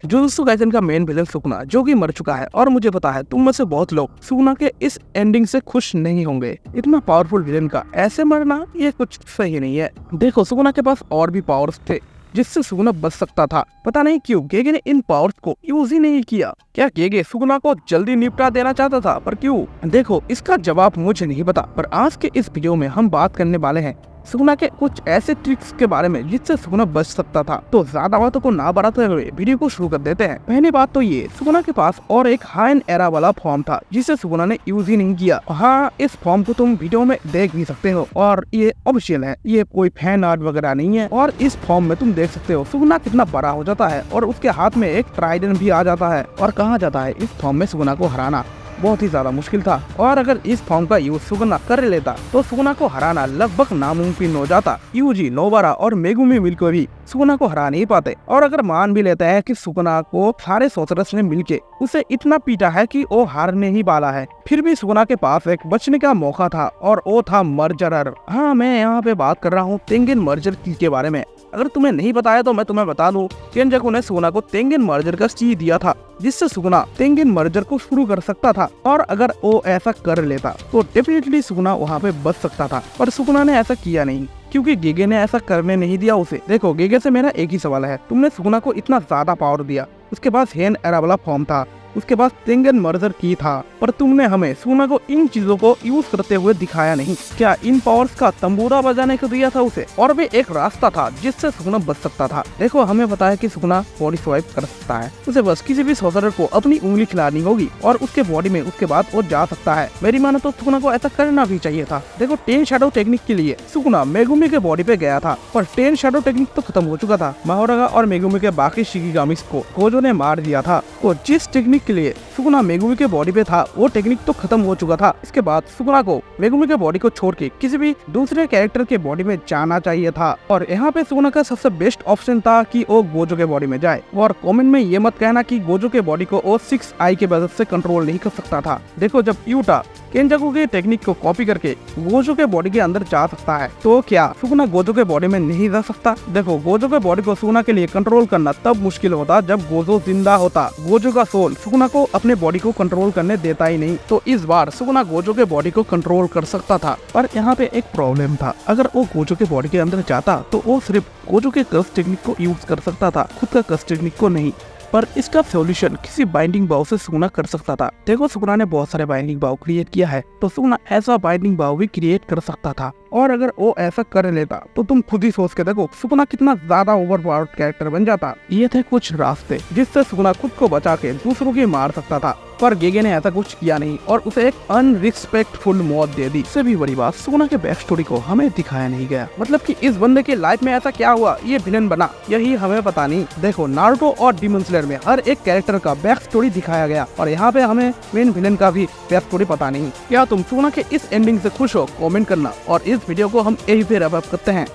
Jujutsu Kaisen का main villain Sukuna जो कि मर चुका है और मुझे पता है तुम में से बहुत लोग सुकुना के इस एंडिंग से खुश नहीं होंगे। इतना पावरफुल विलन का ऐसे मरना ये कुछ सही नहीं है। देखो सुकुना के पास और भी पावर्स थे जिससे सुकुना बच सकता था। पता नहीं क्यों गेगे ने इन पावर्स को यूज ही नहीं किया। क्या गेगे सुकुना को जल्दी निपटा देना चाहता था, पर क्यों? देखो इसका जवाब मुझे नहीं पता, पर आज के इस वीडियो में हम बात करने वाले हैं सुकुना के कुछ ऐसे ट्रिक्स के बारे में जिससे सुकुना बच सकता था। तो ज्यादा बातों को ना बढ़ाते हुए वीडियो को शुरू कर देते हैं। पहली बात तो ये, सुकुना के पास और एक हाइन एरा वाला फॉर्म था जिसे सुकुना ने यूज ही नहीं किया। हाँ, इस फॉर्म को तुम वीडियो में देख भी सकते हो और ये ऑफिशियल है, ये कोई फैन आर्ट वगैरह नहीं है। और इस फॉर्म में तुम देख सकते हो सुकुना कितना बड़ा हो जाता है और उसके हाथ में एक ट्राइडेंट भी आ जाता है। और कहा जाता है इस फॉर्म में सुकुना को हराना बहुत ही ज्यादा मुश्किल था और अगर इस फॉर्म का यूज सुकुना कर लेता तो सुकुना को हराना लगभग नामुमकिन हो जाता। यूजी, नोबारा और मेगुमी मिलकर भी सुकुना को हरा नहीं पाते। और अगर मान भी लेते हैं कि सुकुना को सारे सोर्सरर्स ने मिलके उसे इतना पीटा है कि वो हारने ही वाला है, फिर भी सुकुना के पास एक बचने का मौका था और वो था मर्जरर। हाँ, मैं यहाँ पे बात कर रहा हूँ तेंगिन मर्जर के बारे में। अगर तुम्हें नहीं बताया तो मैं तुम्हें बता दूं, केनजाकू ने सुकुना को तेंगिन मर्जर का ची दिया था जिससे सुकुना तेंगिन मर्जर को शुरू कर सकता था। और अगर वो ऐसा कर लेता तो डेफिनेटली सुकुना वहाँ पे बच सकता था, पर सुकुना ने ऐसा किया नहीं क्योंकि गेगे ने ऐसा करने नहीं दिया उसे। देखो गेगे से मेरा एक ही सवाल है, तुमने सुकुना को इतना ज्यादा पावर दिया, उसके पास हेन एरा वाला फॉर्म था, उसके पास तेंगिन मर्जर की था, पर तुमने हमें सुकुना को इन चीजों को यूज करते हुए दिखाया नहीं। क्या इन पावर्स का तंबूरा बजाने को दिया था उसे? और भी एक रास्ता था जिससे सुकुना बच सकता था। देखो हमें पता है कि सुकुना बॉडी स्वाइप कर सकता है, उसे बस किसी भी सोर्सरर को अपनी उंगली खिलानी होगी और उसके बॉडी में उसके बाद वो जा सकता है। मेरी मानो तो सुकुना को ऐसा करना भी चाहिए था। देखो 10 शैडो टेक्निक के लिए सुकुना मेगुमी के बॉडी पे गया था, पर 10 शैडो टेक्निक तो खत्म हो चुका था। माहोरागा और मेगुमी के बाकी शिकिगामिस को गोजो ने मार दिया था। तो जिस टेक्निक के लिए सुकुना मेगुमी के बॉडी पे था वो टेक्निक तो खत्म हो चुका था। इसके बाद सुकुना को मेगुमी के बॉडी को छोड़ के किसी भी दूसरे कैरेक्टर के बॉडी में जाना चाहिए था। और यहाँ पे सुकुना का सबसे बेस्ट ऑप्शन था कि वो गोजो के बॉडी में जाए। और कमेंट में ये मत कहना कि गोजो के बॉडी को वो 6 आई के मदद से कंट्रोल नहीं कर सकता था। देखो जब यूटा केनजाकू के टेक्निक को कॉपी करके गोजो के बॉडी के अंदर जा सकता है, तो क्या सुकुना गोजो के बॉडी में नहीं जा सकता? देखो गोजो के बॉडी को सुकुना के लिए कंट्रोल करना तब मुश्किल होता जब गोजो जिंदा होता। गोजो का सोल सुकुना को अपने बॉडी को कंट्रोल करने देता ही नहीं, तो इस बार सुकुना गोजो के बॉडी को कंट्रोल कर सकता था। पर यहाँ पे एक प्रॉब्लम था, अगर वो गोजो के बॉडी के अंदर जाता तो वो सिर्फ गोजो के कर्स टेक्निक को यूज कर सकता था, खुद का कर्स टेक्निक को नहीं। पर इसका सॉल्यूशन किसी बाइंडिंग बाव से सुकुना कर सकता था। देखो सुकुना ने बहुत सारे बाइंडिंग बाव क्रिएट किया है, तो सुकुना ऐसा बाइंडिंग बाव भी क्रिएट कर सकता था। और अगर वो ऐसा कर लेता तो तुम खुद ही सोच के देखो सुकुना कितना ज्यादा ओवरपावर्ड कैरेक्टर बन जाता। ये थे कुछ रास्ते जिससे सुकुना खुद को बचा के दूसरों की मार सकता था, पर गेगे ने ऐसा कुछ किया नहीं और उसे एक अनरिस्पेक्टफुल मौत दे दी। इससे भी बड़ी बात, सुकुना के बैक स्टोरी को हमें दिखाया नहीं गया। मतलब कि इस बंदे की लाइफ में ऐसा क्या हुआ ये विलेन बना, यही हमें पता नहीं। देखो नारुतो और डीमन स्लेयर में हर एक कैरेक्टर का बैक स्टोरी दिखाया गया और यहाँ पे हमें मेन विलेन का भी बैक स्टोरी पता नहीं। क्या तुम सुकुना के इस एंडिंग से खुश हो? कमेंट करना। और इस वीडियो को हम यही पे रैप अप करते हैं।